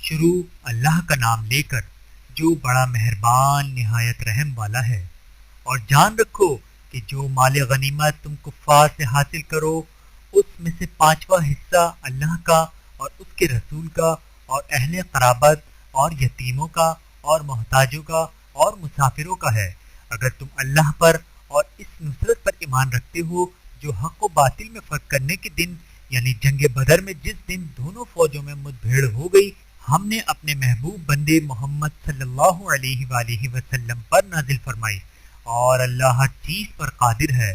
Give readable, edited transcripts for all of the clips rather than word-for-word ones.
شروع اللہ کا نام لے کر جو بڑا مہربان نہایت رحم والا ہے۔ اور جان رکھو کہ جو مال غنیمت تم کفار سے حاصل کرو اس میں سے 5واں حصہ اللہ کا اور اس کے رسول کا اور اہل قرابت اور یتیموں کا اور محتاجوں کا اور مسافروں کا ہے، اگر تم اللہ پر اور اس نصرت پر ایمان رکھتے ہو جو حق و باطل میں فرق کرنے کے دن یعنی جنگ بدر میں جس دن دونوں فوجوں میں مدبھیڑ ہو گئی ہم نے اپنے محبوب بندے محمد صلی اللہ علیہ وآلہ وسلم پر نازل فرمائی، اور اللہ ہر چیز پر قادر ہے۔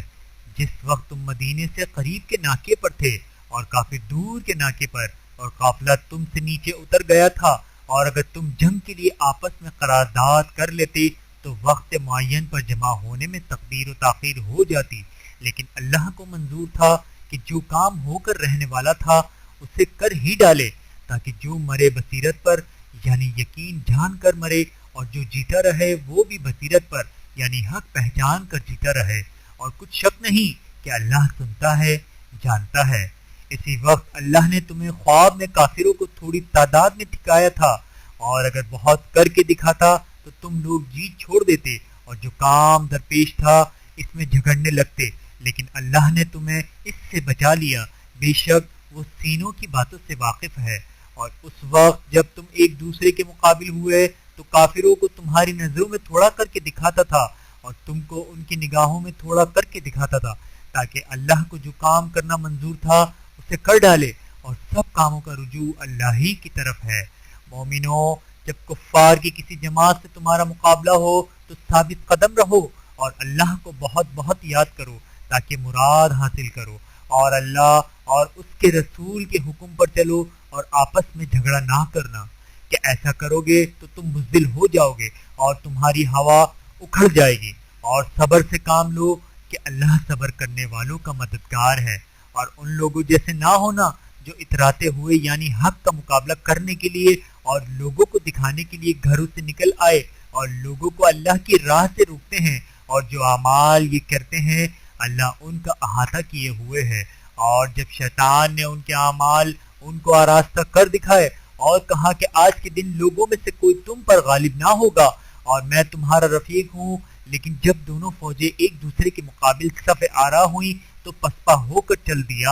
جس وقت تم مدینے سے قریب کے ناکے پر تھے اور کافی دور کے ناکے پر اور قافلہ تم سے نیچے اتر گیا تھا، اور اگر تم جنگ کے لیے آپس میں قرارداد کر لیتے تو وقت معین پر جمع ہونے میں تقدیر و تاخیر ہو جاتی، لیکن اللہ کو منظور تھا کہ جو کام ہو کر رہنے والا تھا اسے کر ہی ڈالے، تاکہ جو مرے بصیرت پر یعنی یقین جان کر مرے، اور جو جیتا رہے وہ بھی بصیرت پر یعنی حق پہچان کر جیتا رہے، اور کچھ شک نہیں کہ اللہ سنتا ہے جانتا ہے۔ اسی وقت اللہ نے تمہیں خواب میں کافروں کو تھوڑی تعداد میں دکھایا تھا، اور اگر بہت کر کے دکھاتا تو تم لوگ جیت چھوڑ دیتے اور جو کام درپیش تھا اس میں جھگڑنے لگتے، لیکن اللہ نے تمہیں اس سے بچا لیا، بے شک وہ سینوں کی باتوں سے واقف ہے۔ اور اس وقت جب تم ایک دوسرے کے مقابل ہوئے تو کافروں کو تمہاری نظروں میں تھوڑا کر کے دکھاتا تھا اور تم کو ان کی نگاہوں میں تھوڑا کر کے دکھاتا تھا، تاکہ اللہ کو جو کام کرنا منظور تھا اسے کر ڈالے، اور سب کاموں کا رجوع اللہ ہی کی طرف ہے۔ مومنوں، جب کفار کی کسی جماعت سے تمہارا مقابلہ ہو تو ثابت قدم رہو اور اللہ کو بہت بہت یاد کرو تاکہ مراد حاصل کرو، اور اللہ اور اس کے رسول کے حکم پر چلو اور آپس میں جھگڑا نہ کرنا، کہ ایسا کرو گے تو تم بزدل ہو جاؤ گے اور تمہاری ہوا اکھڑ جائے گی، اور صبر سے کام لو کہ اللہ صبر کرنے والوں کا مددگار ہے۔ اور ان لوگوں جیسے نہ ہونا جو اتراتے ہوئے یعنی حق کا مقابلہ کرنے کے لیے اور لوگوں کو دکھانے کے لیے گھروں سے نکل آئے اور لوگوں کو اللہ کی راہ سے روکتے ہیں، اور جو اعمال یہ کرتے ہیں اللہ ان کا احاطہ کیے ہوئے ہے۔ اور جب شیطان نے ان کے اعمال ان کو آراستہ کر دکھائے اور کہا کہ آج کے دن لوگوں میں سے کوئی تم پر غالب نہ ہوگا اور میں تمہارا رفیق ہوں، لیکن جب دونوں فوجیں ایک دوسرے کے مقابل صف آرا ہوئیں تو پسپا ہو کر چل دیا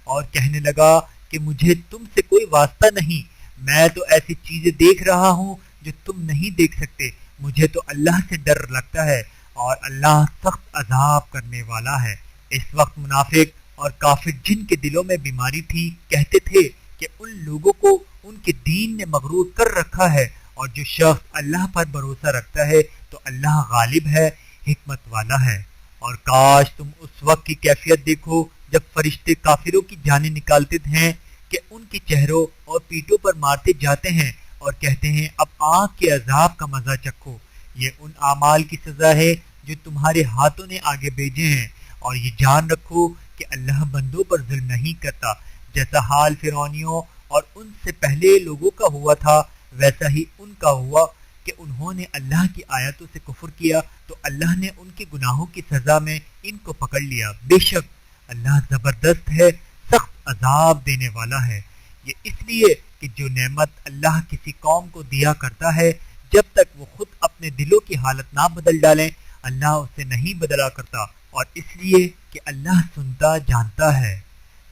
اور کہنے لگا کہ مجھے تم سے کوئی واسطہ نہیں، میں تو ایسی چیزیں دیکھ رہا ہوں جو تم نہیں دیکھ سکتے، مجھے تو اللہ سے ڈر لگتا ہے اور اللہ سخت عذاب کرنے والا ہے۔ اس وقت منافق اور کافر جن کے دلوں میں بیماری تھی کہتے تھے کہ ان لوگوں کو ان کے دین نے مغرور کر رکھا ہے، اور جو شخص اللہ پر بھروسہ رکھتا ہے تو اللہ غالب ہے، حکمت والا ہے۔ اور کاش تم اس وقت کی کیفیت دیکھو جب فرشتے کافروں کی جانیں نکالتے ہیں کہ ان کے چہروں اور پیٹوں پر مارتے جاتے ہیں اور کہتے ہیں اب آنکھ کے عذاب کا مزہ چکھو، یہ ان اعمال کی سزا ہے جو تمہارے ہاتھوں نے آگے بھیجے ہیں، اور یہ جان رکھو کہ اللہ بندوں پر ظلم نہیں کرتا، جیسا حال فرعونیوں اور ان سے پہلے لوگوں کا ہوا تھا ویسا ہی ان کا ہوا کہ انہوں نے اللہ کی آیتوں سے کفر کیا تو اللہ نے ان کے گناہوں کی سزا میں ان کو پکڑ لیا، بے شک اللہ زبردست ہے، سخت عذاب دینے والا ہے۔ یہ اس لیے کہ جو نعمت اللہ کسی قوم کو دیا کرتا ہے جب تک وہ خود اپنے دلوں کی حالت نہ بدل ڈالیں اللہ اسے نہیں بدلا کرتا، اور اس لیے کہ اللہ سنتا جانتا ہے۔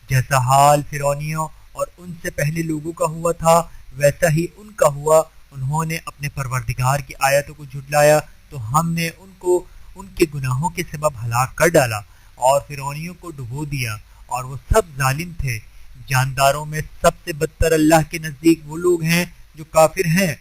جیسا حال فرعونیوں اور ان سے پہلے لوگوں کا ہوا تھا ویسا ہی ان کا ہوا، انہوں نے اپنے پروردگار کی آیتوں کو جھٹلایا تو ہم نے ان کو ان کے گناہوں کے سبب ہلاک کر ڈالا اور فرعونیوں کو ڈبو دیا، اور وہ سب ظالم تھے۔ جانداروں میں سب سے بدتر اللہ کے نزدیک وہ لوگ ہیں جو کافر ہیں،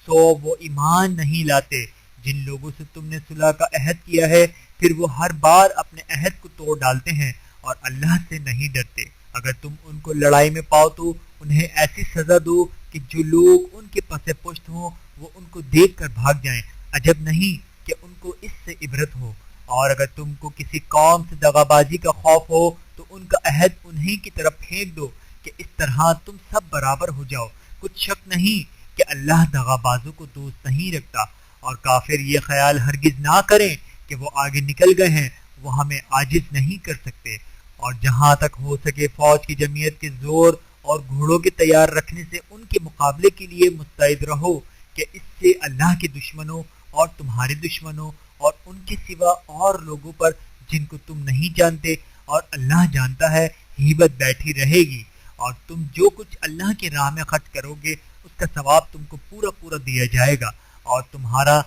سو وہ ایمان نہیں لاتے۔ جن لوگوں سے تم نے صلح کا عہد کیا ہے پھر وہ ہر بار اپنے عہد کو توڑ ڈالتے ہیں اور اللہ سے نہیں ڈرتے۔ اگر تم ان کو لڑائی میں پاؤ تو انہیں ایسی سزا دو کہ جو لوگ ان کے پس پشت ہوں وہ ان کو دیکھ کر بھاگ جائیں، عجب نہیں کہ ان کو اس سے عبرت ہو۔ اور اگر تم کو کسی قوم سے دغا بازی کا خوف ہو تو ان کا عہد انہی کی طرف پھینک دو کہ اس طرح تم سب برابر ہو جاؤ، کچھ شک نہیں کہ اللہ دغا بازوں کو دوست نہیں رکھتا۔ اور کافر یہ خیال ہرگز نہ کریں کہ وہ آگے نکل گئے ہیں، وہ ہمیں عاجز نہیں کر سکتے۔ اور جہاں تک ہو سکے فوج کی جمعیت کے زور اور گھوڑوں کے تیار رکھنے سے ان کے مقابلے کے لیے مستعد رہو کہ اس سے اللہ کے دشمنوں اور تمہارے دشمنوں اور ان کے سوا اور لوگوں پر جن کو تم نہیں جانتے اور اللہ جانتا ہے ہیبت بیٹھی رہے گی، اور تم جو کچھ اللہ کی راہ میں خرچ کرو گے اس کا ثواب تم کو پورا پورا دیا جائے گا اور تمہارا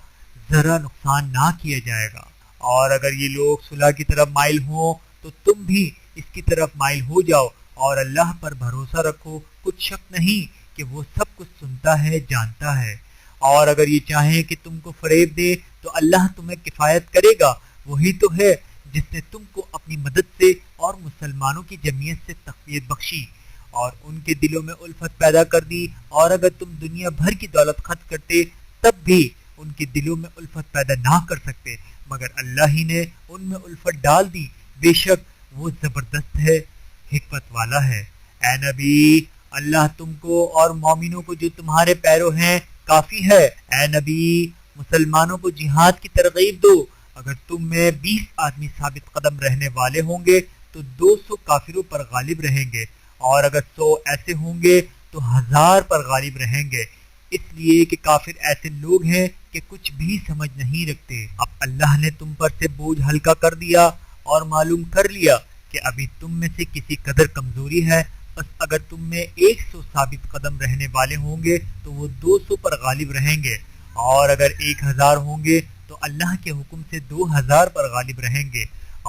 ذرا نقصان نہ کیا جائے گا۔ اور اگر یہ لوگ صلح کی طرف مائل ہوں تو تم بھی اس کی طرف مائل ہو جاؤ اور اللہ پر بھروسہ رکھو، کچھ شک نہیں کہ وہ سب کچھ سنتا ہے، جانتا ہے۔ اور اگر یہ چاہیں کہ تم کو فریب دے تو اللہ تمہیں کفایت کرے گا، وہی تو ہے جس نے تم کو اپنی مدد سے اور مسلمانوں کی جمعیت سے تقویت بخشی اور ان کے دلوں میں الفت پیدا کر دی، اور اگر تم دنیا بھر کی دولت خرچ کرتے تب بھی ان کے دلوں میں الفت پیدا نہ کر سکتے، مگر اللہ ہی نے ان میں الفت ڈال دی، بے شک وہ زبردست ہے، حکمت والا ہے۔ اے نبی، اللہ تم کو اور مومنوں کو جو تمہارے پیرو ہیں کافی ہے۔ اے نبی، مسلمانوں کو جہاد کی ترغیب دو، اگر تم میں 20 آدمی ثابت قدم رہنے والے ہوں گے تو 200 کافروں پر غالب رہیں گے، اور اگر 100 ایسے ہوں گے تو 1000 پر غالب رہیں گے، اس لیے کہ کافر ایسے لوگ ہیں کہ کچھ بھی سمجھ نہیں رکھتے۔ اب اللہ نے تم پر سے بوجھ ہلکا کر دیا اور معلوم کر لیا کہ ابھی تم میں سے کسی قدر کمزوری ہے، بس اگر تم میں 100 ثابت قدم رہنے والے ہوں گے تو وہ 200 پر غالب رہیں گے، اور اگر 1000 ہوں گے تو اللہ کے حکم سے 2000 پر غالب رہیں گے،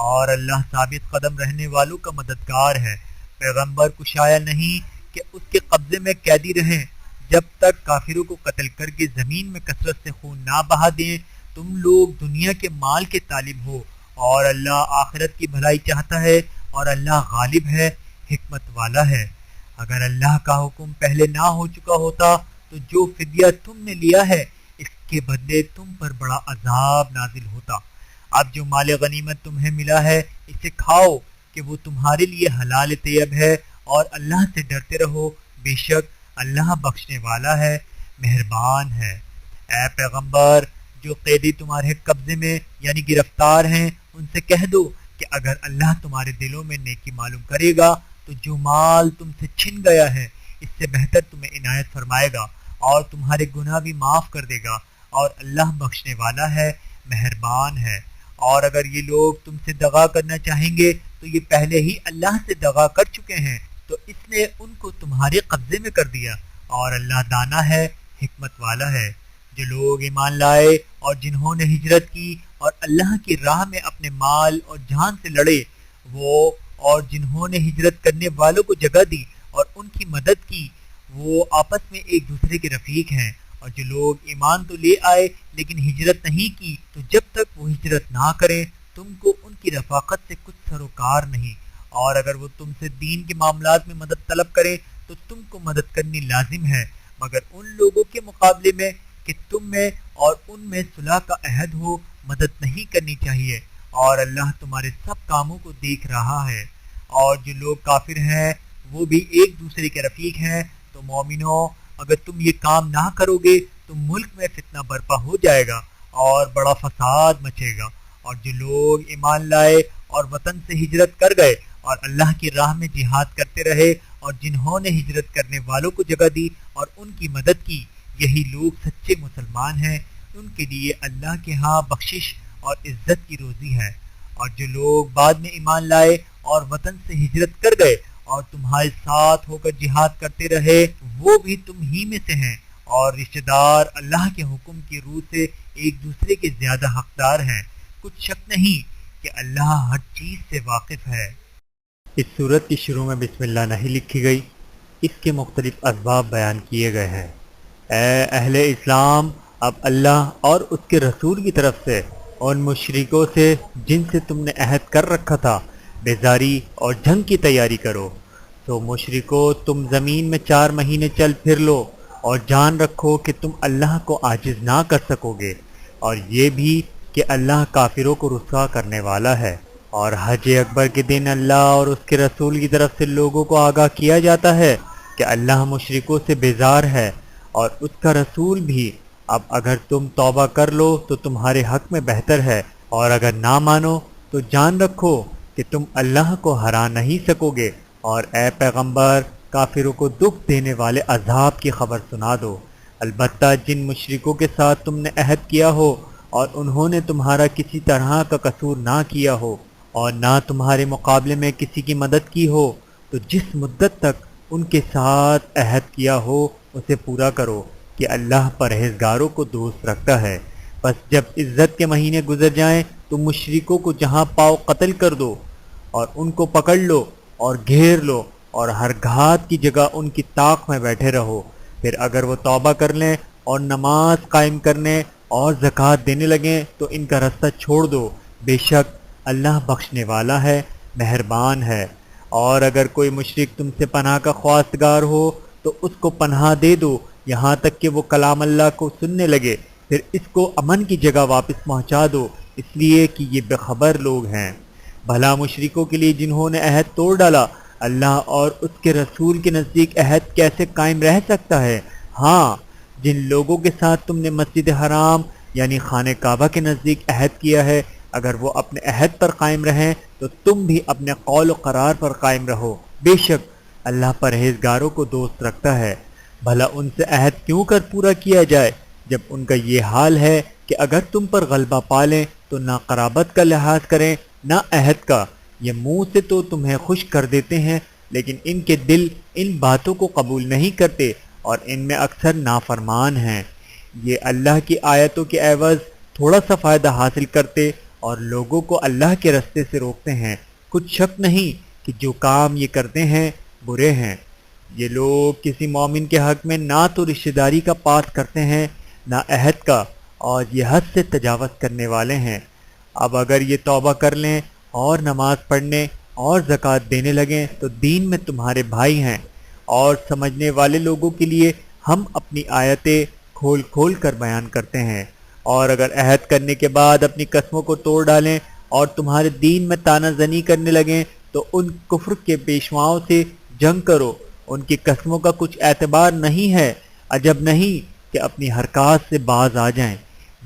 اور اللہ ثابت قدم رہنے والوں کا مددگار ہے۔ پیغمبر کو شایع نہیں کہ اس کے قبضے میں قیدی رہیں جب تک کافروں کو قتل کر کے زمین میں کثرت سے خون نہ بہا دیں۔ تم لوگ دنیا کے مال کے طالب ہو اور اللہ آخرت کی بھلائی چاہتا ہے، اور اللہ غالب ہے، حکمت والا ہے۔ اگر اللہ کا حکم پہلے نہ ہو چکا ہوتا تو جو فدیہ تم نے لیا ہے اس کے بدلے تم پر بڑا عذاب نازل ہوتا۔ اب جو مال غنیمت تمہیں ملا ہے اسے کھاؤ کہ وہ تمہارے لیے حلال طیب ہے، اور اللہ سے ڈرتے رہو، بے شک اللہ بخشنے والا ہے، مہربان ہے۔ اے پیغمبر، جو قیدی تمہارے قبضے میں یعنی گرفتار ہیں ان سے کہہ دو کہ اگر اللہ تمہارے دلوں میں نیکی معلوم کرے گا تو جو مال تم سے چھن گیا ہے اس سے بہتر تمہیں عنایت فرمائے گا اور تمہارے گناہ بھی معاف کر دے گا، اور اللہ بخشنے والا ہے، مہربان ہے۔ اور اگر یہ لوگ تم سے دغا کرنا چاہیں گے تو یہ پہلے ہی اللہ سے دغا کر چکے ہیں، تو اس نے ان کو تمہارے قبضے میں کر دیا، اور اللہ دانا ہے، حکمت والا ہے۔ جو لوگ ایمان لائے اور جنہوں نے ہجرت کی اور اللہ کی راہ میں اپنے مال اور جان سے لڑے، وہ اور جنہوں نے ہجرت کرنے والوں کو جگہ دی اور ان کی مدد کی، وہ آپس میں ایک دوسرے کے رفیق ہیں۔ اور جو لوگ ایمان تو لے آئے لیکن ہجرت نہیں کی، تو جب تک وہ ہجرت نہ کریں تم کو ان کی رفاقت سے کچھ سروکار نہیں، اور اگر وہ تم سے دین کے معاملات میں مدد طلب کریں تو تم کو مدد کرنی لازم ہے، مگر ان لوگوں کے مقابلے میں کہ تم میں اور ان میں صلح کا عہد ہو مدد نہیں کرنی چاہیے، اور اللہ تمہارے سب کاموں کو دیکھ رہا ہے۔ اور جو لوگ کافر ہیں وہ بھی ایک دوسرے کے رفیق ہیں، تو مومنوں، اگر تم یہ کام نہ کرو گے تو ملک میں فتنہ برپا ہو جائے گا اور بڑا فساد مچے گا۔ اور جو لوگ ایمان لائے اور وطن سے ہجرت کر گئے اور اللہ کی راہ میں جہاد کرتے رہے، اور جنہوں نے ہجرت کرنے والوں کو جگہ دی اور ان کی مدد کی، یہی لوگ سچے مسلمان ہیں، ان کے لیے اللہ کے ہاں بخشش اور عزت کی روزی ہے۔ اور جو لوگ بعد میں ایمان لائے اور وطن سے ہجرت کر گئے اور تمہارے ساتھ ہو کر جہاد کرتے رہے، وہ بھی تم ہی میں سے ہیں، اور رشتہ دار اللہ کے حکم کی روح سے ایک دوسرے کے زیادہ حقدار ہیں، کچھ شک نہیں کہ اللہ ہر چیز سے واقف ہے۔ اس صورت کی شروع میں بسم اللہ نہیں لکھی گئی، اس کے مختلف اسباب بیان کیے گئے ہیں۔ اے اہل اسلام، اب اللہ اور اس کے رسول کی طرف سے ان مشرکوں سے جن سے تم نے عہد کر رکھا تھا بیزاری اور جنگ کی تیاری کرو۔ تو مشرکو، تم زمین میں 4 مہینے چل پھر لو اور جان رکھو کہ تم اللہ کو عاجز نہ کر سکو گے، اور یہ بھی کہ اللہ کافروں کو رسوا کرنے والا ہے۔ اور حج اکبر کے دن اللہ اور اس کے رسول کی طرف سے لوگوں کو آگاہ کیا جاتا ہے کہ اللہ مشرکوں سے بیزار ہے، اور اس کا رسول بھی۔ اب اگر تم توبہ کر لو تو تمہارے حق میں بہتر ہے، اور اگر نہ مانو تو جان رکھو کہ تم اللہ کو ہرا نہیں سکو گے۔ اور اے پیغمبر، کافروں کو دکھ دینے والے عذاب کی خبر سنا دو۔ البتہ جن مشرکوں کے ساتھ تم نے عہد کیا ہو اور انہوں نے تمہارا کسی طرح کا قصور نہ کیا ہو اور نہ تمہارے مقابلے میں کسی کی مدد کی ہو، تو جس مدت تک ان کے ساتھ عہد کیا ہو اسے پورا کرو کہ اللہ پرہیزگاروں کو دوست رکھتا ہے۔ بس جب عزت کے مہینے گزر جائیں تو مشرکوں کو جہاں پاؤ قتل کر دو اور ان کو پکڑ لو اور گھیر لو اور ہر گھات کی جگہ ان کی طاق میں بیٹھے رہو۔ پھر اگر وہ توبہ کر لیں اور نماز قائم کرنے اور زکوٰۃ دینے لگیں تو ان کا رستہ چھوڑ دو، بے شک اللہ بخشنے والا ہے، مہربان ہے۔ اور اگر کوئی مشرک تم سے پناہ کا خواستگار ہو تو اس کو پناہ دے دو یہاں تک کہ وہ کلام اللہ کو سننے لگے، پھر اس کو امن کی جگہ واپس پہنچا دو، اس لیے کہ یہ بے خبر لوگ ہیں۔ بھلا مشرکوں کے لیے جنہوں نے عہد توڑ ڈالا، اللہ اور اس کے رسول کے نزدیک عہد کیسے قائم رہ سکتا ہے؟ ہاں، جن لوگوں کے ساتھ تم نے مسجد حرام یعنی خانہ کعبہ کے نزدیک عہد کیا ہے، اگر وہ اپنے عہد پر قائم رہیں تو تم بھی اپنے قول و قرار پر قائم رہو، بے شک اللہ پرہیزگاروں کو دوست رکھتا ہے۔ بھلا ان سے عہد کیوں کر پورا کیا جائے جب ان کا یہ حال ہے کہ اگر تم پر غلبہ پالیں تو نہ قرابت کا لحاظ کریں نہ عہد کا۔ یہ منہ سے تو تمہیں خوش کر دیتے ہیں لیکن ان کے دل ان باتوں کو قبول نہیں کرتے اور ان میں اکثر نافرمان ہیں۔ یہ اللہ کی آیتوں کے عوض تھوڑا سا فائدہ حاصل کرتے اور لوگوں کو اللہ کے رستے سے روکتے ہیں۔ کچھ شک نہیں کہ جو کام یہ کرتے ہیں برے ہیں۔ یہ لوگ کسی مومن کے حق میں نہ تو رشتہ داری کا پاس کرتے ہیں نہ عہد کا، اور یہ حد سے تجاوز کرنے والے ہیں۔ اب اگر یہ توبہ کر لیں اور نماز پڑھنے اور زکوٰۃ دینے لگیں تو دین میں تمہارے بھائی ہیں، اور سمجھنے والے لوگوں کے لیے ہم اپنی آیتیں کھول کھول کر بیان کرتے ہیں۔ اور اگر عہد کرنے کے بعد اپنی قسموں کو توڑ ڈالیں اور تمہارے دین میں طعنہ زنی کرنے لگیں تو ان کفر کے پیشواؤں سے جنگ کرو، ان کی قسموں کا کچھ اعتبار نہیں ہے، عجب نہیں کہ اپنی حرکات سے باز آ جائیں۔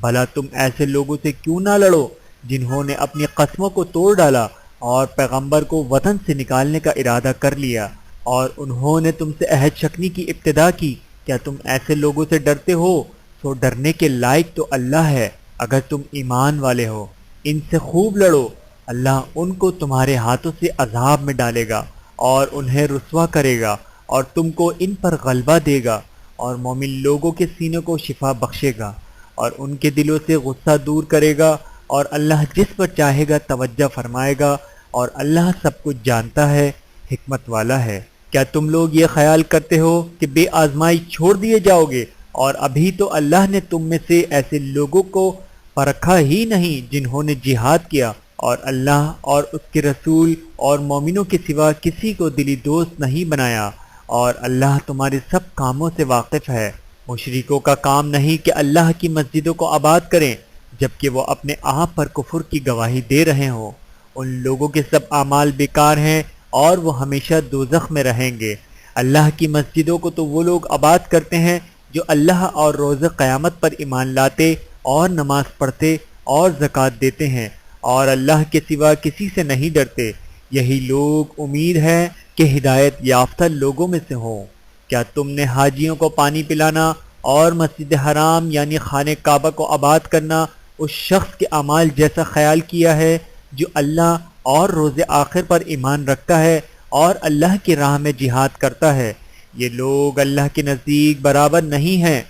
بھلا تم ایسے لوگوں سے کیوں نہ لڑو جنہوں نے اپنی قسموں کو توڑ ڈالا اور پیغمبر کو وطن سے نکالنے کا ارادہ کر لیا اور انہوں نے تم سے عہد شکنی کی ابتدا کی؟ کیا تم ایسے لوگوں سے ڈرتے ہو؟ سو ڈرنے کے لائق تو اللہ ہے اگر تم ایمان والے ہو۔ ان سے خوب لڑو، اللہ ان کو تمہارے ہاتھوں سے عذاب میں ڈالے گا اور انہیں رسوا کرے گا اور تم کو ان پر غلبہ دے گا، اور مومن لوگوں کے سینوں کو شفا بخشے گا اور ان کے دلوں سے غصہ دور کرے گا، اور اللہ جس پر چاہے گا توجہ فرمائے گا، اور اللہ سب کچھ جانتا ہے، حکمت والا ہے۔ کیا تم لوگ یہ خیال کرتے ہو کہ بے آزمائی چھوڑ دیے جاؤ گے؟ اور ابھی تو اللہ نے تم میں سے ایسے لوگوں کو پرکھا ہی نہیں جنہوں نے جہاد کیا، اور اللہ اور اس کے رسول اور مومنوں کے سوا کسی کو دلی دوست نہیں بنایا، اور اللہ تمہارے سب کاموں سے واقف ہے۔ مشرکوں کا کام نہیں کہ اللہ کی مسجدوں کو آباد کریں جبکہ وہ اپنے آپ پر کفر کی گواہی دے رہے ہوں۔ ان لوگوں کے سب اعمال بیکار ہیں اور وہ ہمیشہ دوزخ میں رہیں گے۔ اللہ کی مسجدوں کو تو وہ لوگ آباد کرتے ہیں جو اللہ اور روز قیامت پر ایمان لاتے اور نماز پڑھتے اور زکوٰۃ دیتے ہیں اور اللہ کے سوا کسی سے نہیں ڈرتے۔ یہی لوگ امید ہے کہ ہدایت یافتہ لوگوں میں سے ہوں۔ کیا تم نے حاجیوں کو پانی پلانا اور مسجد حرام یعنی خانہ کعبہ کو آباد کرنا اس شخص کے اعمال جیسا خیال کیا ہے جو اللہ اور روز آخر پر ایمان رکھتا ہے اور اللہ کی راہ میں جہاد کرتا ہے؟ یہ لوگ اللہ کے نزدیک برابر نہیں ہیں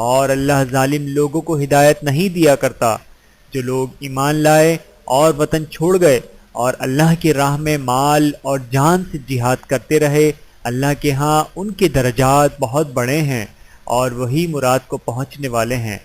اور اللہ ظالم لوگوں کو ہدایت نہیں دیا کرتا۔ جو لوگ ایمان لائے اور وطن چھوڑ گئے اور اللہ کی راہ میں مال اور جان سے جہاد کرتے رہے، اللہ کے ہاں ان کے درجات بہت بڑے ہیں اور وہی مراد کو پہنچنے والے ہیں۔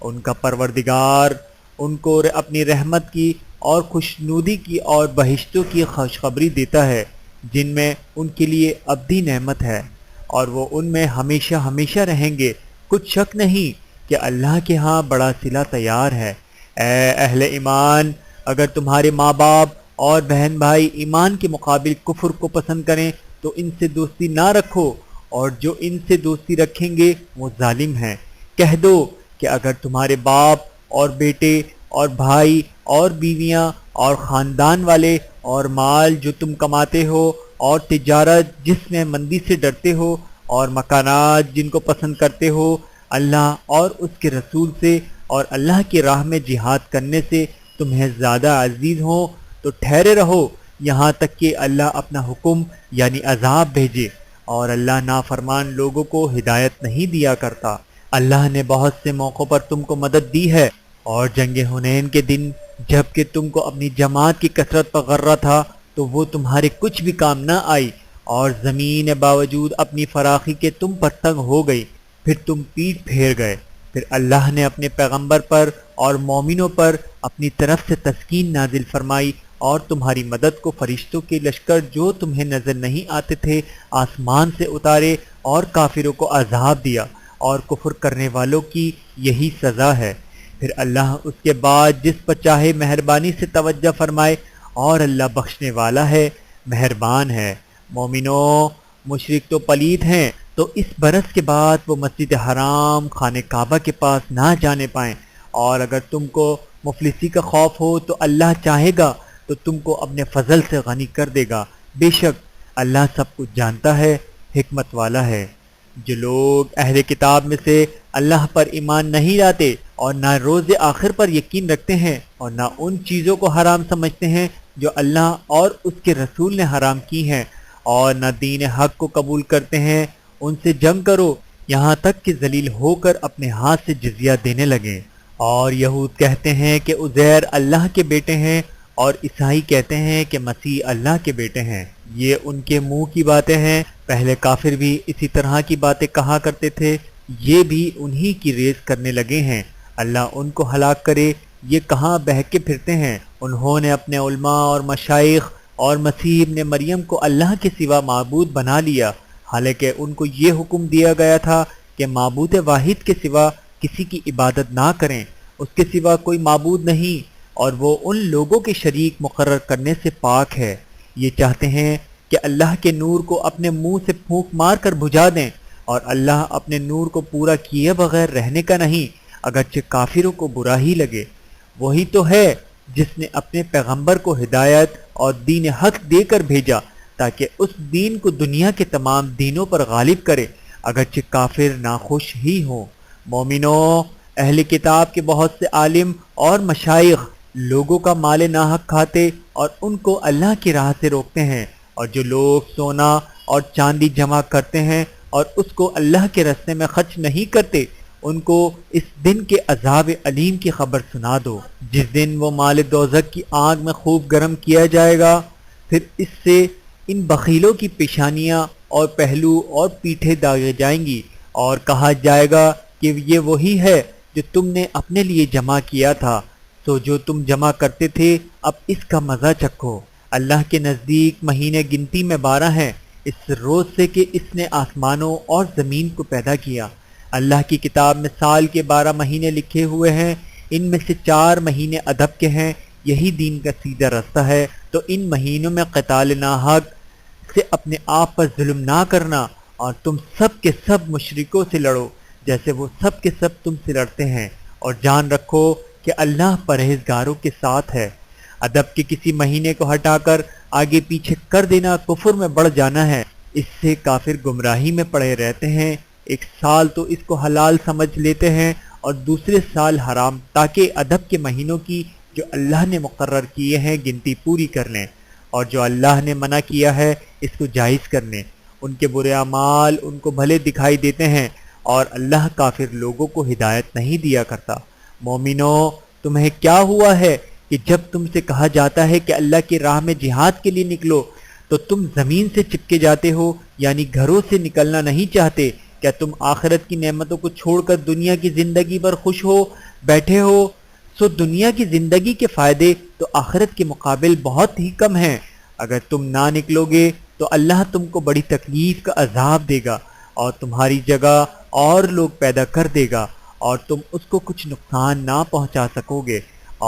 ان کا پروردگار ان کو اپنی رحمت کی اور خوشنودی کی اور بہشتوں کی خوشخبری دیتا ہے جن میں ان کے لیے ابدی نعمت ہے، اور وہ ان میں ہمیشہ ہمیشہ رہیں گے۔ کچھ شک نہیں کہ اللہ کے ہاں بڑا صلہ تیار ہے۔ اے اہل ایمان، اگر تمہارے ماں باپ اور بہن بھائی ایمان کے مقابل کفر کو پسند کریں تو ان سے دوستی نہ رکھو، اور جو ان سے دوستی رکھیں گے وہ ظالم ہیں۔ کہہ دو کہ اگر تمہارے باپ اور بیٹے اور بھائی اور بیویاں اور خاندان والے اور مال جو تم کماتے ہو، اور تجارت جس میں مندی سے ڈرتے ہو، اور مکانات جن کو پسند کرتے ہو، اللہ اور اس کے رسول سے اور اللہ کی راہ میں جہاد کرنے سے تمہیں زیادہ عزیز ہوں، تو ٹھہرے رہو یہاں تک کہ اللہ اپنا حکم یعنی عذاب بھیجے، اور اللہ نافرمان لوگوں کو ہدایت نہیں دیا کرتا۔ اللہ نے بہت سے موقعوں پر تم کو مدد دی ہے، اور جنگ حنین کے دن جب کہ تم کو اپنی جماعت کی کثرت پر غرہ تھا تو وہ تمہارے کچھ بھی کام نہ آئی، اور زمین باوجود اپنی فراخی کے تم پر تنگ ہو گئی، پھر تم پیٹھ پھیر گئے۔ پھر اللہ نے اپنے پیغمبر پر اور مومنوں پر اپنی طرف سے تسکین نازل فرمائی، اور تمہاری مدد کو فرشتوں کے لشکر جو تمہیں نظر نہیں آتے تھے آسمان سے اتارے، اور کافروں کو عذاب دیا، اور کفر کرنے والوں کی یہی سزا ہے۔ پھر اللہ اس کے بعد جس پر چاہے مہربانی سے توجہ فرمائے، اور اللہ بخشنے والا ہے، مہربان ہے۔ مومنوں، مشرک تو پلید ہیں، تو اس برس کے بعد وہ مسجد حرام خانہ کعبہ کے پاس نہ جانے پائیں، اور اگر تم کو مفلسی کا خوف ہو تو اللہ چاہے گا تو تم کو اپنے فضل سے غنی کر دے گا، بے شک اللہ سب کچھ جانتا ہے، حکمت والا ہے۔ جو لوگ اہل کتاب میں سے اللہ پر ایمان نہیں لاتے اور نہ روز آخر پر یقین رکھتے ہیں، اور نہ ان چیزوں کو حرام سمجھتے ہیں جو اللہ اور اس کے رسول نے حرام کی ہیں، اور نہ دین حق کو قبول کرتے ہیں، ان سے جنگ کرو یہاں تک کہ ذلیل ہو کر اپنے ہاتھ سے جزیہ دینے لگیں۔ اور یہود کہتے ہیں کہ عزیر اللہ کے بیٹے ہیں، اور عیسائی کہتے ہیں کہ مسیح اللہ کے بیٹے ہیں۔ یہ ان کے منہ کی باتیں ہیں، پہلے کافر بھی اسی طرح کی باتیں کہا کرتے تھے، یہ بھی انہی کی ریس کرنے لگے ہیں۔ اللہ ان کو ہلاک کرے، یہ کہاں بہکے پھرتے ہیں۔ انہوں نے اپنے علماء اور مشائخ اور مسیح ابن مریم کو اللہ کے سوا معبود بنا لیا، حالانکہ ان کو یہ حکم دیا گیا تھا کہ معبود واحد کے سوا کسی کی عبادت نہ کریں، اس کے سوا کوئی معبود نہیں، اور وہ ان لوگوں کے شریک مقرر کرنے سے پاک ہے۔ یہ چاہتے ہیں کہ اللہ کے نور کو اپنے منہ سے پھونک مار کر بجھا دیں، اور اللہ اپنے نور کو پورا کیے بغیر رہنے کا نہیں، اگرچہ کافروں کو برا ہی لگے۔ وہی تو ہے جس نے اپنے پیغمبر کو ہدایت اور دین حق دے کر بھیجا تاکہ اس دین کو دنیا کے تمام دینوں پر غالب کرے، اگرچہ کافر ناخوش ہی ہوں۔ مومنوں، اہل کتاب کے بہت سے عالم اور مشائخ لوگوں کا مال ناحق کھاتے اور ان کو اللہ کی راہ سے روکتے ہیں، اور جو لوگ سونا اور چاندی جمع کرتے ہیں اور اس کو اللہ کے راستے میں خرچ نہیں کرتے، ان کو اس دن کے عذاب علیم کی خبر سنا دو، جس دن وہ مال دوزخ کی آگ میں خوب گرم کیا جائے گا۔ پھر اس سے ان بخیلوں کی پیشانیاں اور پہلو اور پیٹھیں داغے جائیں گی، اور کہا جائے گا کہ یہ وہی ہے جو تم نے اپنے لیے جمع کیا تھا، تو جو تم جمع کرتے تھے اب اس کا مزہ چکھو۔ اللہ کے نزدیک مہینے گنتی میں 12 ہیں، اس روز سے کہ اس نے آسمانوں اور زمین کو پیدا کیا۔ اللہ کی کتاب میں سال کے 12 مہینے لکھے ہوئے ہیں، ان میں سے 4 مہینے ادب کے ہیں، یہی دین کا سیدھا راستہ ہے۔ تو ان مہینوں میں قتال ناحق سے اپنے آپ پر ظلم نہ کرنا، اور تم سب کے سب مشرکوں سے لڑو جیسے وہ سب کے سب تم سے لڑتے ہیں، اور جان رکھو کہ اللہ پرہیزگاروں کے ساتھ ہے۔ ادب کے کسی مہینے کو ہٹا کر آگے پیچھے کر دینا کفر میں بڑھ جانا ہے، اس سے کافر گمراہی میں پڑے رہتے ہیں۔ ایک سال تو اس کو حلال سمجھ لیتے ہیں اور دوسرے سال حرام، تاکہ ادب کے مہینوں کی جو اللہ نے مقرر کیے ہیں گنتی پوری کر لیں، اور جو اللہ نے منع کیا ہے اس کو جائز کر لیں۔ ان کے برے اعمال ان کو بھلے دکھائی دیتے ہیں، اور اللہ کافر لوگوں کو ہدایت نہیں دیا کرتا۔ مومنوں، تمہیں کیا ہوا ہے کہ جب تم سے کہا جاتا ہے کہ اللہ کی راہ میں جہاد کے لیے نکلو تو تم زمین سے چپکے جاتے ہو، یعنی گھروں سے نکلنا نہیں چاہتے؟ کیا تم آخرت کی نعمتوں کو چھوڑ کر دنیا کی زندگی پر خوش ہو بیٹھے ہو؟ سو دنیا کی زندگی کے فائدے تو آخرت کے مقابل بہت ہی کم ہیں۔ اگر تم نہ نکلو گے تو اللہ تم کو بڑی تکلیف کا عذاب دے گا، اور تمہاری جگہ اور لوگ پیدا کر دے گا، اور تم اس کو کچھ نقصان نہ پہنچا سکو گے،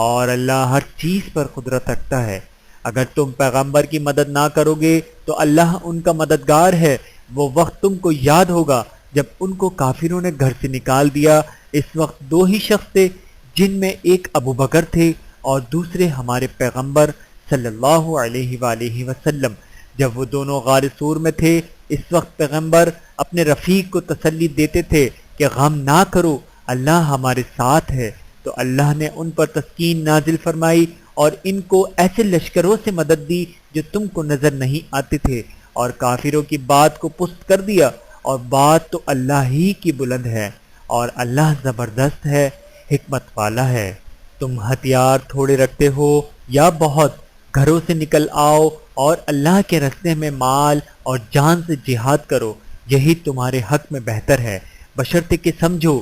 اور اللہ ہر چیز پر قدرت رکھتا ہے۔ اگر تم پیغمبر کی مدد نہ کرو گے تو اللہ ان کا مددگار ہے۔ وہ وقت تم کو یاد ہوگا جب ان کو کافروں نے گھر سے نکال دیا، اس وقت 2 ہی شخص تھے، جن میں ایک ابو بکر تھے اور دوسرے ہمارے پیغمبر صلی اللہ علیہ وآلہ وسلم۔ جب وہ دونوں غار سور میں تھے، اس وقت پیغمبر اپنے رفیق کو تسلی دیتے تھے کہ غم نہ کرو، اللہ ہمارے ساتھ ہے۔ تو اللہ نے ان پر تسکین نازل فرمائی اور ان کو ایسے لشکروں سے مدد دی جو تم کو نظر نہیں آتے تھے، اور کافروں کی بات کو پست کر دیا، اور بات تو اللہ ہی کی بلند ہے، اور اللہ زبردست ہے، حکمت والا ہے۔ تم ہتھیار تھوڑے رکھتے ہو یا بہت، گھروں سے نکل آؤ اور اللہ کے راستے میں مال اور جان سے جہاد کرو، یہی تمہارے حق میں بہتر ہے، بشرطے کہ سمجھو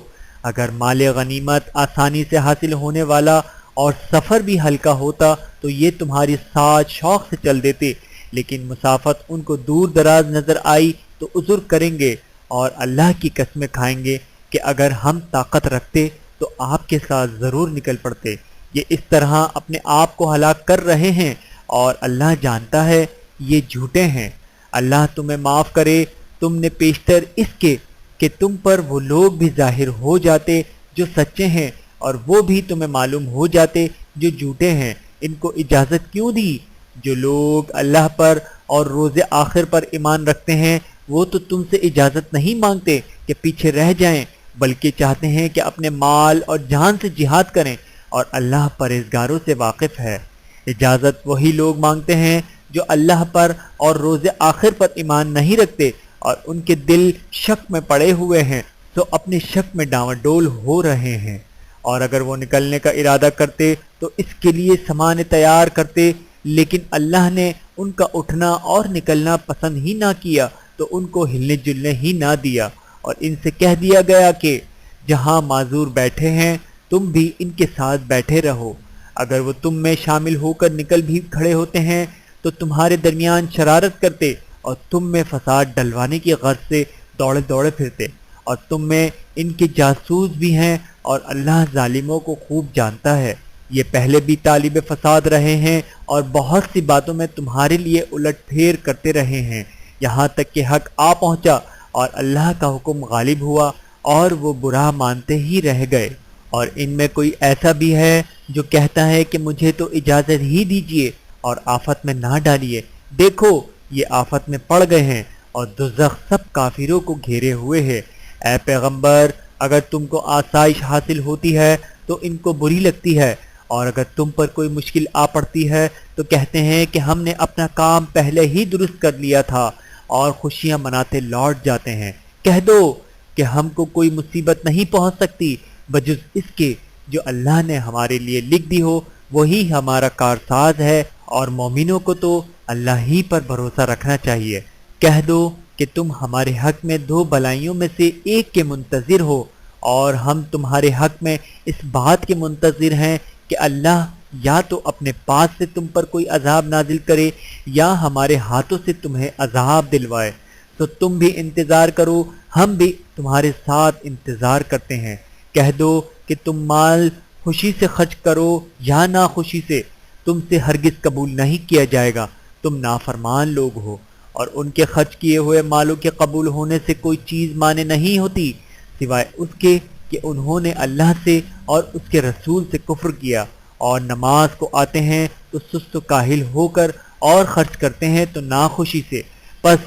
اگر مال غنیمت آسانی سے حاصل ہونے والا اور سفر بھی ہلکا ہوتا تو یہ تمہاری ساتھ شوق سے چل دیتے، لیکن مسافت ان کو دور دراز نظر آئی تو عذر کریں گے اور اللہ کی قسمیں کھائیں گے کہ اگر ہم طاقت رکھتے تو آپ کے ساتھ ضرور نکل پڑتے۔ یہ اس طرح اپنے آپ کو ہلاک کر رہے ہیں اور اللہ جانتا ہے یہ جھوٹے ہیں۔ اللہ تمہیں معاف کرے، تم نے پیشتر اس کے کہ تم پر وہ لوگ بھی ظاہر ہو جاتے جو سچے ہیں اور وہ بھی تمہیں معلوم ہو جاتے جو جھوٹے ہیں۔ ان کو اجازت کیوں دی؟ جو لوگ اللہ پر اور روز آخر پر ایمان رکھتے ہیں وہ تو تم سے اجازت نہیں مانگتے کہ پیچھے رہ جائیں، بلکہ چاہتے ہیں کہ اپنے مال اور جان سے جہاد کریں، اور اللہ پرہیزگاروں سے واقف ہے۔ اجازت وہی لوگ مانگتے ہیں جو اللہ پر اور روز آخر پر ایمان نہیں رکھتے اور ان کے دل شک میں پڑے ہوئے ہیں، تو اپنے شک میں ڈاواڈول ہو رہے ہیں، اور اگر وہ نکلنے کا ارادہ کرتے تو اس کے لیے سامان تیار کرتے، لیکن اللہ نے ان کا اٹھنا اور نکلنا پسند ہی نہ کیا تو ان کو ہلنے جلنے ہی نہ دیا، اور ان سے کہہ دیا گیا کہ جہاں معذور بیٹھے ہیں تم بھی ان کے ساتھ بیٹھے رہو۔ اگر وہ تم میں شامل ہو کر نکل بھی کھڑے ہوتے ہیں تو تمہارے درمیان شرارت کرتے اور تم میں فساد ڈلوانے کی غرض سے دوڑے دوڑے پھرتے، اور تم میں ان کے جاسوس بھی ہیں، اور اللہ ظالموں کو خوب جانتا ہے۔ یہ پہلے بھی طالب فساد رہے ہیں اور بہت سی باتوں میں تمہارے لیے الٹ پھیر کرتے رہے ہیں، یہاں تک کہ حق آ پہنچا اور اللہ کا حکم غالب ہوا اور وہ برا مانتے ہی رہ گئے۔ اور ان میں کوئی ایسا بھی ہے جو کہتا ہے کہ مجھے تو اجازت ہی دیجیے اور آفت میں نہ ڈالیے، دیکھو یہ آفت میں پڑ گئے ہیں اور دوزخ سب کافروں کو گھیرے ہوئے ہے۔ اے پیغمبر، اگر تم کو آسائش حاصل ہوتی ہے تو ان کو بری لگتی ہے، اور اگر تم پر کوئی مشکل آ پڑتی ہے تو کہتے ہیں کہ ہم نے اپنا کام پہلے ہی درست کر لیا تھا، اور خوشیاں مناتے لوٹ جاتے ہیں۔ کہہ دو کہ ہم کو کوئی مصیبت نہیں پہنچ سکتی بجز اس کے جو اللہ نے ہمارے لیے لکھ دی ہو، وہی ہمارا کارساز ہے، اور مومنوں کو تو اللہ ہی پر بھروسہ رکھنا چاہیے۔ کہہ دو کہ تم ہمارے حق میں دو بلائیوں میں سے ایک کے منتظر ہو، اور ہم تمہارے حق میں اس بات کے منتظر ہیں کہ اللہ یا تو اپنے پاس سے تم پر کوئی عذاب نازل کرے یا ہمارے ہاتھوں سے تمہیں عذاب دلوائے، تو تم بھی انتظار کرو، ہم بھی تمہارے ساتھ انتظار کرتے ہیں۔ کہہ دو کہ تم مال خوشی سے خرچ کرو یا ناخوشی سے، تم سے ہرگز قبول نہیں کیا جائے گا، تم نافرمان لوگ ہو، اور ان کے خرچ کیے ہوئے مالوں کے قبول ہونے سے کوئی چیز مانے نہیں ہوتی سوائے اس کے کہ انہوں نے اللہ سے اور اس کے رسول سے کفر کیا، اور نماز کو آتے ہیں تو سست و کاہل ہو کر، اور خرچ کرتے ہیں تو ناخوشی سے۔ پس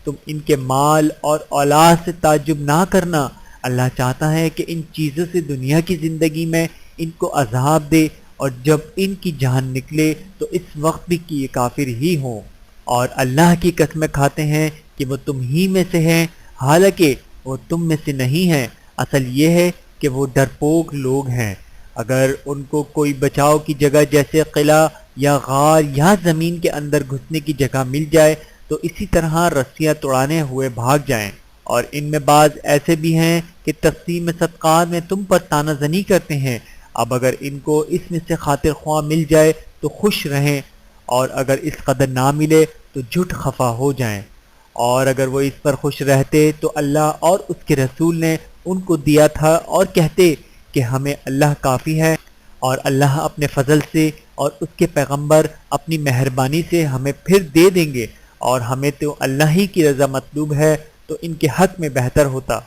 تم ان کے مال اور اولاد سے تعجب نہ کرنا، اللہ چاہتا ہے کہ ان چیزوں سے دنیا کی زندگی میں ان کو عذاب دے، اور جب ان کی جان نکلے تو اس وقت بھی کہ یہ کافر ہی ہوں، اور اللہ کی قسمیں کھاتے ہیں کہ وہ تم ہی میں سے ہیں، حالانکہ وہ تم میں سے نہیں ہیں۔ اصل یہ ہے کہ وہ ڈرپوک لوگ ہیں۔ اگر ان کو کوئی بچاؤ کی جگہ جیسے قلعہ یا غار یا زمین کے اندر گھسنے کی جگہ مل جائے تو اسی طرح رسیاں توڑانے ہوئے بھاگ جائیں۔ اور ان میں بعض ایسے بھی ہیں کہ تقسیم صدقات میں تم پر طعنہ زنی کرتے ہیں۔ اب اگر ان کو اس میں سے خاطر خواہ مل جائے تو خوش رہیں، اور اگر اس قدر نہ ملے تو جھٹ خفا ہو جائیں، اور اگر وہ اس پر خوش رہتے تو اللہ اور اس کے رسول نے ان کو دیا تھا، اور کہتے کہ ہمیں اللہ کافی ہے، اور اللہ اپنے فضل سے اور اس کے پیغمبر اپنی مہربانی سے ہمیں پھر دے دیں گے، اور ہمیں تو اللہ ہی کی رضا مطلوب ہے، تو ان کے حق میں بہتر ہوتا۔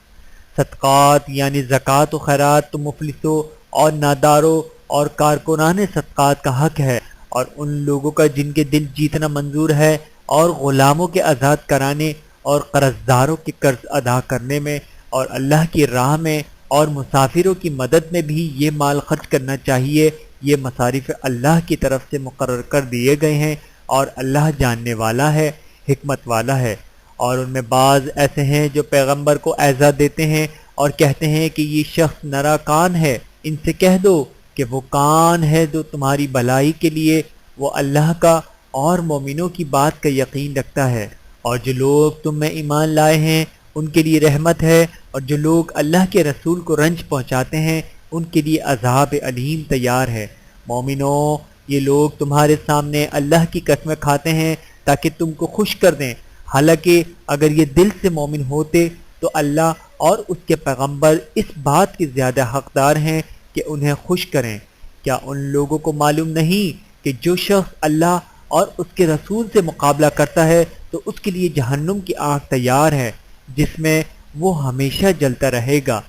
صدقات یعنی زکوٰۃ و خیرات تو مفلسوں اور ناداروں اور کارکنان صدقات کا حق ہے، اور ان لوگوں کا جن کے دل جیتنا منظور ہے، اور غلاموں کے آزاد کرانے اور قرضداروں کے قرض ادا کرنے میں اور اللہ کی راہ میں اور مسافروں کی مدد میں بھی یہ مال خرچ کرنا چاہیے۔ یہ مصارف اللہ کی طرف سے مقرر کر دیے گئے ہیں، اور اللہ جاننے والا ہے، حکمت والا ہے۔ اور ان میں بعض ایسے ہیں جو پیغمبر کو ایذا دیتے ہیں اور کہتے ہیں کہ یہ شخص نرا کان ہے۔ ان سے کہہ دو کہ وہ کان ہے جو تمہاری بھلائی کے لیے، وہ اللہ کا اور مومنوں کی بات کا یقین رکھتا ہے، اور جو لوگ تم میں ایمان لائے ہیں ان کے لیے رحمت ہے، اور جو لوگ اللہ کے رسول کو رنج پہنچاتے ہیں ان کے لیے عذاب علیم تیار ہے۔ مومنوں، یہ لوگ تمہارے سامنے اللہ کی قسمیں کھاتے ہیں تاکہ تم کو خوش کر دیں، حالانکہ اگر یہ دل سے مومن ہوتے تو اللہ اور اس کے پیغمبر اس بات کے زیادہ حقدار ہیں کہ انہیں خوش کریں۔ کیا ان لوگوں کو معلوم نہیں کہ جو شخص اللہ اور اس کے رسول سے مقابلہ کرتا ہے تو اس کے لیے جہنم کی آگ تیار ہے جس میں وہ ہمیشہ جلتا رہے گا۔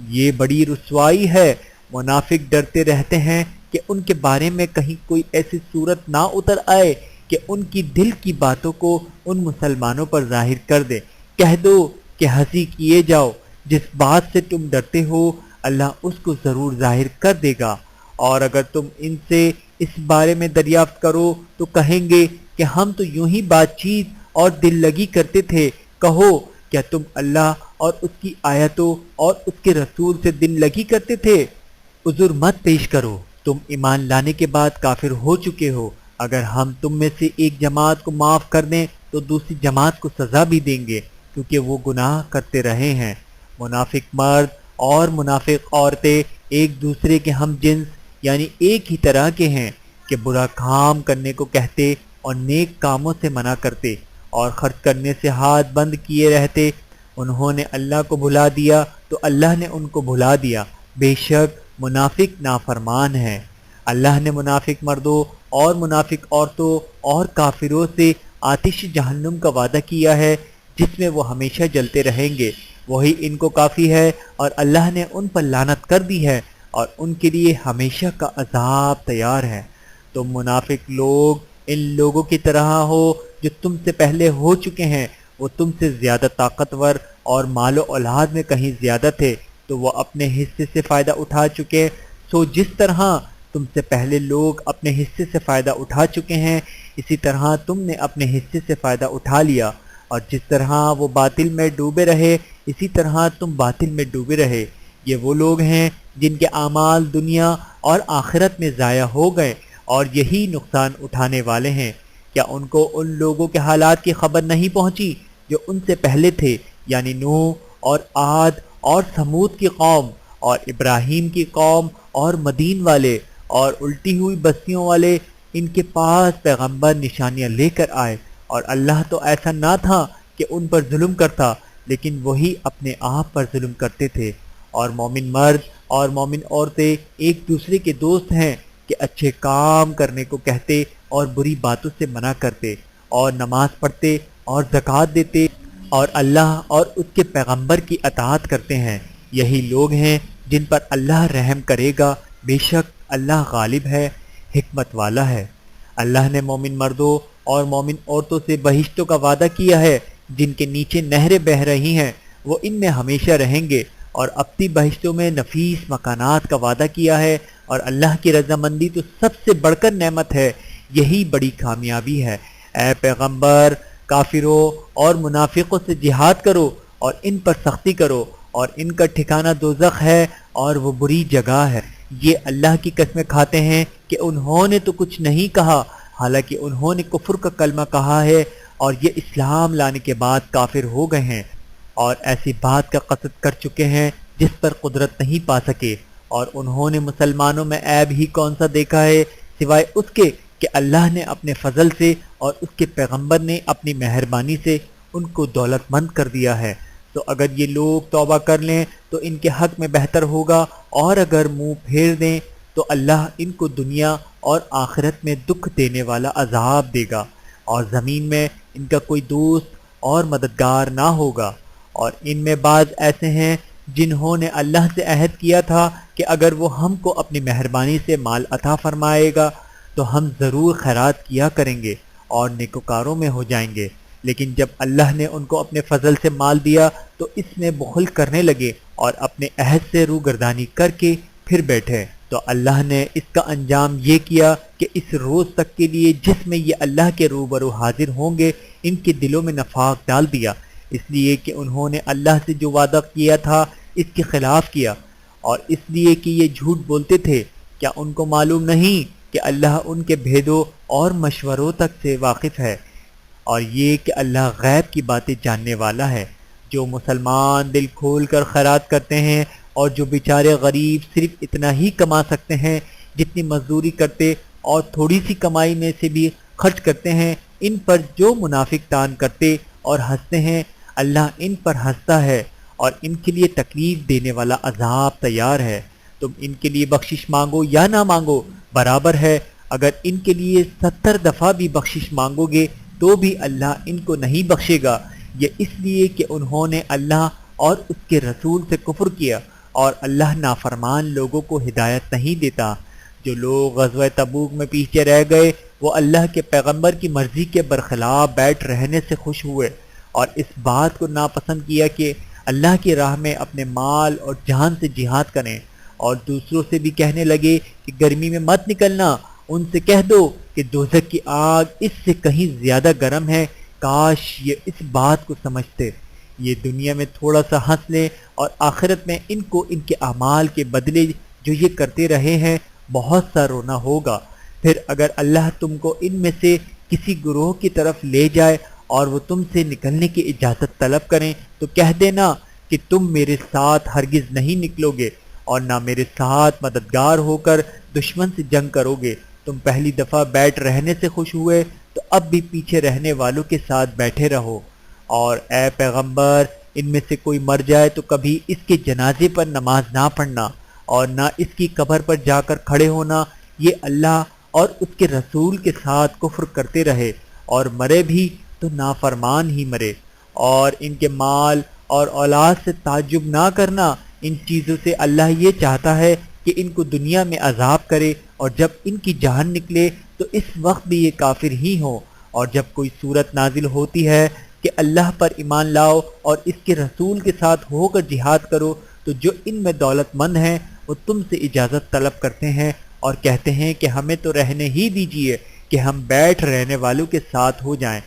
یہ بڑی رسوائی ہے۔ منافق ڈرتے رہتے ہیں کہ ان کے بارے میں کہیں کوئی ایسی صورت نہ اتر آئے کہ ان کی دل کی باتوں کو ان مسلمانوں پر ظاہر کر دے۔ کہہ دو کہ ہنسی کیے جاؤ، جس بات سے تم ڈرتے ہو اللہ اس کو ضرور ظاہر کر دے گا، اور اگر تم ان سے اس بارے میں دریافت کرو تو کہیں گے کہ ہم تو یوں ہی بات چیت اور دل لگی کرتے تھے۔ کہو، کیا تم اللہ اور اس کی آیتوں اور اس کے رسول سے دل لگی کرتے تھے؟ عذر مت پیش کرو، تم ایمان لانے کے بعد کافر ہو چکے ہو۔ اگر ہم تم میں سے ایک جماعت کو معاف کر دیں تو دوسری جماعت کو سزا بھی دیں گے، کیونکہ وہ گناہ کرتے رہے ہیں۔ منافق مرد اور منافق عورتیں ایک دوسرے کے ہم جنس یعنی ایک ہی طرح کے ہیں کہ برا کام کرنے کو کہتے اور نیک کاموں سے منع کرتے اور خرچ کرنے سے ہاتھ بند کیے رہتے۔ انہوں نے اللہ کو بھلا دیا تو اللہ نے ان کو بھلا دیا، بے شک منافق نافرمان ہے۔ اللہ نے منافق مردوں اور منافق عورتوں اور کافروں سے آتش جہنم کا وعدہ کیا ہے جس میں وہ ہمیشہ جلتے رہیں گے، وہی ان کو کافی ہے، اور اللہ نے ان پر لعنت کر دی ہے اور ان کے لیے ہمیشہ کا عذاب تیار ہے۔ تم منافق لوگ ان لوگوں کی طرح ہو جو تم سے پہلے ہو چکے ہیں، وہ تم سے زیادہ طاقتور اور مال و اولاد میں کہیں زیادہ تھے تو وہ اپنے حصے سے فائدہ اٹھا چکے۔ سو جس طرح تم سے پہلے لوگ اپنے حصے سے فائدہ اٹھا چکے ہیں، اسی طرح تم نے اپنے حصے سے فائدہ اٹھا لیا، اور جس طرح وہ باطل میں ڈوبے رہے اسی طرح تم باطل میں ڈوبے رہے۔ یہ وہ لوگ ہیں جن کے اعمال دنیا اور آخرت میں ضائع ہو گئے اور یہی نقصان اٹھانے والے ہیں۔ کیا ان کو ان لوگوں کے حالات کی خبر نہیں پہنچی جو ان سے پہلے تھے، یعنی نوح اور عاد اور ثمود کی قوم اور ابراہیم کی قوم اور مدین والے اور الٹی ہوئی بستیوں والے؟ ان کے پاس پیغمبر نشانیاں لے کر آئے، اور اللہ تو ایسا نہ تھا کہ ان پر ظلم کرتا، لیکن وہی اپنے آپ پر ظلم کرتے تھے۔ اور مومن مرد اور مومن عورتیں ایک دوسرے کے دوست ہیں کہ اچھے کام کرنے کو کہتے اور بری باتوں سے منع کرتے، اور نماز پڑھتے اور زکوٰۃ دیتے اور اللہ اور اس کے پیغمبر کی اطاعت کرتے ہیں۔ یہی لوگ ہیں جن پر اللہ رحم کرے گا، بے شک اللہ غالب ہے، حکمت والا ہے۔ اللہ نے مومن مردوں اور مومن عورتوں سے بہشتوں کا وعدہ کیا ہے جن کے نیچے نہریں بہہ رہی ہیں، وہ ان میں ہمیشہ رہیں گے، اور اپنی بہشتوں میں نفیس مکانات کا وعدہ کیا ہے، اور اللہ کی رضامندی تو سب سے بڑھ کر نعمت ہے، یہی بڑی کامیابی ہے۔ اے پیغمبر، کافروں اور منافقوں سے جہاد کرو اور ان پر سختی کرو، اور ان کا ٹھکانہ دوزخ ہے اور وہ بری جگہ ہے۔ یہ اللہ کی قسمیں کھاتے ہیں کہ انہوں نے تو کچھ نہیں کہا، حالانکہ انہوں نے کفر کا کلمہ کہا ہے اور یہ اسلام لانے کے بعد کافر ہو گئے ہیں، اور ایسی بات کا قصد کر چکے ہیں جس پر قدرت نہیں پا سکے۔ اور انہوں نے مسلمانوں میں عیب ہی کون سا دیکھا ہے سوائے اس کے کہ اللہ نے اپنے فضل سے اور اس کے پیغمبر نے اپنی مہربانی سے ان کو دولت مند کر دیا ہے۔ تو اگر یہ لوگ توبہ کر لیں تو ان کے حق میں بہتر ہوگا، اور اگر منہ پھیر دیں تو اللہ ان کو دنیا اور آخرت میں دکھ دینے والا عذاب دے گا، اور زمین میں ان کا کوئی دوست اور مددگار نہ ہوگا۔ اور ان میں بعض ایسے ہیں جنہوں نے اللہ سے عہد کیا تھا کہ اگر وہ ہم کو اپنی مہربانی سے مال عطا فرمائے گا تو ہم ضرور خیرات کیا کریں گے اور نیکوکاروں میں ہو جائیں گے۔ لیکن جب اللہ نے ان کو اپنے فضل سے مال دیا تو اس میں بخل کرنے لگے اور اپنے عہد سے روگردانی کر کے پھر بیٹھے۔ تو اللہ نے اس کا انجام یہ کیا کہ اس روز تک کے لیے جس میں یہ اللہ کے روبرو حاضر ہوں گے ان کے دلوں میں نفاق ڈال دیا، اس لیے کہ انہوں نے اللہ سے جو وعدہ کیا تھا اس کے خلاف کیا، اور اس لیے کہ یہ جھوٹ بولتے تھے۔ کیا ان کو معلوم نہیں کہ اللہ ان کے بھیدوں اور مشوروں تک سے واقف ہے، اور یہ کہ اللہ غیب کی باتیں جاننے والا ہے۔ جو مسلمان دل کھول کر خیرات کرتے ہیں اور جو بیچارے غریب صرف اتنا ہی کما سکتے ہیں جتنی مزدوری کرتے اور تھوڑی سی کمائی میں سے بھی خرچ کرتے ہیں، ان پر جو منافق تان کرتے اور ہنستے ہیں، اللہ ان پر ہنستا ہے اور ان کے لیے تکلیف دینے والا عذاب تیار ہے۔ تم ان کے لیے بخشش مانگو یا نہ مانگو برابر ہے، اگر ان کے لیے 70 دفعہ بھی بخشش مانگو گے تو بھی اللہ ان کو نہیں بخشے گا، یہ اس لیے کہ انہوں نے اللہ اور اس کے رسول سے کفر کیا، اور اللہ نافرمان لوگوں کو ہدایت نہیں دیتا۔ جو لوگ غزوہ تبوک میں پیچھے رہ گئے وہ اللہ کے پیغمبر کی مرضی کے برخلاف بیٹھ رہنے سے خوش ہوئے اور اس بات کو ناپسند کیا کہ اللہ کی راہ میں اپنے مال اور جان سے جہاد کریں، اور دوسروں سے بھی کہنے لگے کہ گرمی میں مت نکلنا، ان سے کہہ دو کہ دوزخ کی آگ اس سے کہیں زیادہ گرم ہے، کاش یہ اس بات کو سمجھتے۔ یہ دنیا میں تھوڑا سا ہنس لیں اور آخرت میں ان کو ان کے اعمال کے بدلے جو یہ کرتے رہے ہیں بہت سا رونا ہوگا۔ پھر اگر اللہ تم کو ان میں سے کسی گروہ کی طرف لے جائے اور وہ تم سے نکلنے کی اجازت طلب کریں تو کہہ دینا کہ تم میرے ساتھ ہرگز نہیں نکلو گے اور نہ میرے ساتھ مددگار ہو کر دشمن سے جنگ کرو گے۔ تم پہلی دفعہ بیٹھ رہنے سے خوش ہوئے تو اب بھی پیچھے رہنے والوں کے ساتھ بیٹھے رہو، اور اے پیغمبر ان میں سے کوئی مر جائے تو کبھی اس کے جنازے پر نماز نہ پڑھنا اور نہ اس کی قبر پر جا کر کھڑے ہونا، یہ اللہ اور اس کے رسول کے ساتھ کفر کرتے رہے اور مرے بھی تو نافرمان ہی مرے۔ اور ان کے مال اور اولاد سے تعجب نہ کرنا، ان چیزوں سے اللہ یہ چاہتا ہے کہ ان کو دنیا میں عذاب کرے، اور جب ان کی جان نکلے تو اس وقت بھی یہ کافر ہی ہوں، اور جب کوئی صورت نازل ہوتی ہے کہ اللہ پر ایمان لاؤ اور اس کے رسول کے ساتھ ہو کر جہاد کرو، تو جو ان میں دولت مند ہیں وہ تم سے اجازت طلب کرتے ہیں اور کہتے ہیں کہ ہمیں تو رہنے ہی دیجیے کہ ہم بیٹھ رہنے والوں کے ساتھ ہو جائیں۔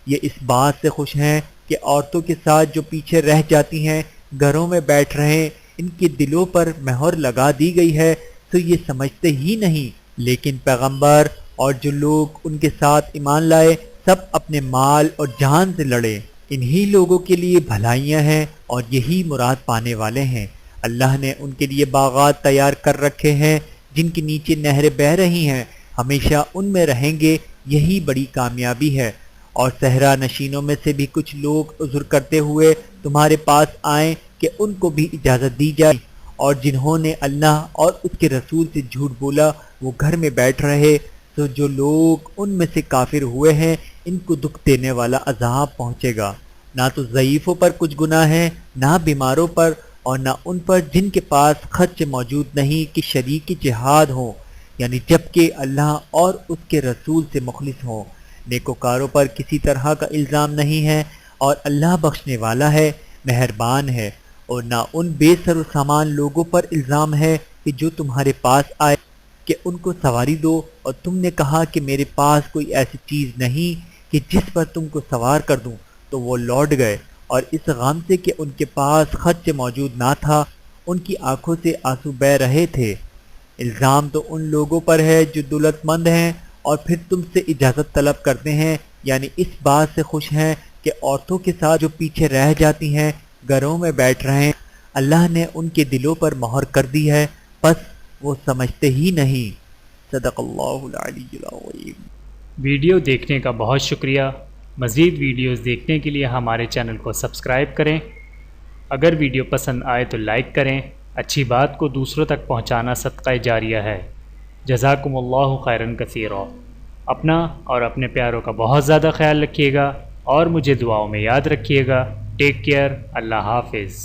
یہ اس بات سے خوش ہیں کہ عورتوں کے ساتھ جو پیچھے رہ جاتی ہیں گھروں میں بیٹھ رہیں، ان کے دلوں پر مہر لگا دی گئی ہے، تو یہ سمجھتے ہی نہیں۔ لیکن پیغمبر اور جو لوگ ان کے ساتھ ایمان لائے سب اپنے مال اور جان سے لڑے، انہی لوگوں کے لیے بھلائیاں ہیں اور یہی مراد پانے والے ہیں۔ اللہ نے ان کے لیے باغات تیار کر رکھے ہیں جن کے نیچے نہریں بہہ رہی ہیں، ہمیشہ ان میں رہیں گے، یہی بڑی کامیابی ہے۔ اور صحرا نشینوں میں سے بھی کچھ لوگ عذر کرتے ہوئے تمہارے پاس آئیں کہ ان کو بھی اجازت دی جائے، اور جنہوں نے اللہ اور اس کے رسول سے جھوٹ بولا وہ گھر میں بیٹھ رہے، تو جو لوگ ان میں سے کافر ہوئے ہیں ان کو دکھ دینے والا عذاب پہنچے گا۔ نہ تو ضعیفوں پر کچھ گناہ ہے، نہ بیماروں پر، اور نہ ان پر جن کے پاس خرچ موجود نہیں کہ شریک جہاد ہوں، یعنی جب کہ اللہ اور اس کے رسول سے مخلص ہوں۔ نیکوکاروں پر کسی طرح کا الزام نہیں ہے، اور اللہ بخشنے والا ہے، مہربان ہے۔ اور نہ ان بے سر و سامان لوگوں پر الزام ہے کہ جو تمہارے پاس آئے کہ ان کو سواری دو، اور تم نے کہا کہ میرے پاس کوئی ایسی چیز نہیں کہ جس پر تم کو سوار کر دوں، تو وہ لوٹ گئے، اور اس غم سے کہ ان کے پاس خرچ موجود نہ تھا ان کی آنکھوں سے آنسو بہہ رہے تھے۔ الزام تو ان لوگوں پر ہے جو دولت مند ہیں اور پھر تم سے اجازت طلب کرتے ہیں، یعنی اس بات سے خوش ہیں کہ عورتوں کے ساتھ جو پیچھے رہ جاتی ہیں گھروں میں بیٹھ رہے ہیں، اللہ نے ان کے دلوں پر مہر کر دی ہے، بس وہ سمجھتے ہی نہیں۔ صدق اللہ العلی العظیم۔ ویڈیو دیکھنے کا بہت شکریہ۔ مزید ویڈیوز دیکھنے کے لیے ہمارے چینل کو سبسکرائب کریں۔ اگر ویڈیو پسند آئے تو لائک کریں، اچھی بات کو دوسروں تک پہنچانا صدقہ جاریہ ہے۔ جزاکم اللہ خیرا کثیرا۔ اپنا اور اپنے پیاروں کا بہت زیادہ خیال رکھیے گا اور مجھے دعاؤں میں یاد رکھیے گا۔ Take care. اللہ حافظ۔